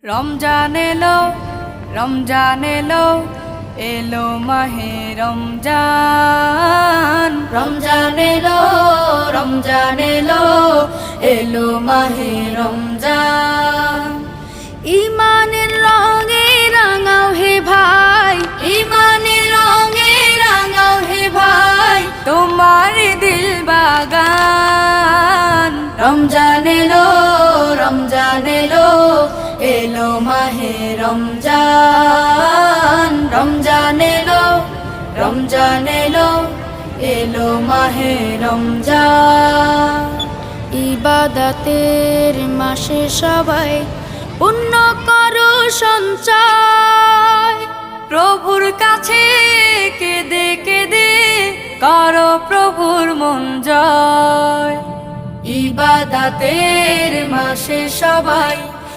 রমজান এলো, রমজান এলো, এলো মাহে রমজান। রমজান এলো, রমজান এলো, এলো মাহে রমজান। ইমানের রঙে রাঙাও হে ভাই, ইমানের রঙে রাঙাও হে ভাই, তোমার দিল বাগান। রমজান এলো, রমজান এলো, এলো মাহে রমজান। রমজান এলো, রমজান এলো, এলো মাহে রমজান। ইবাদতের মাসে সবাই পুণ্য করো সঞ্চয়, প্রভুর কাছে কেঁদে কেঁদে করো প্রভুর মন জয়। ইবাদতের মাসে সবাই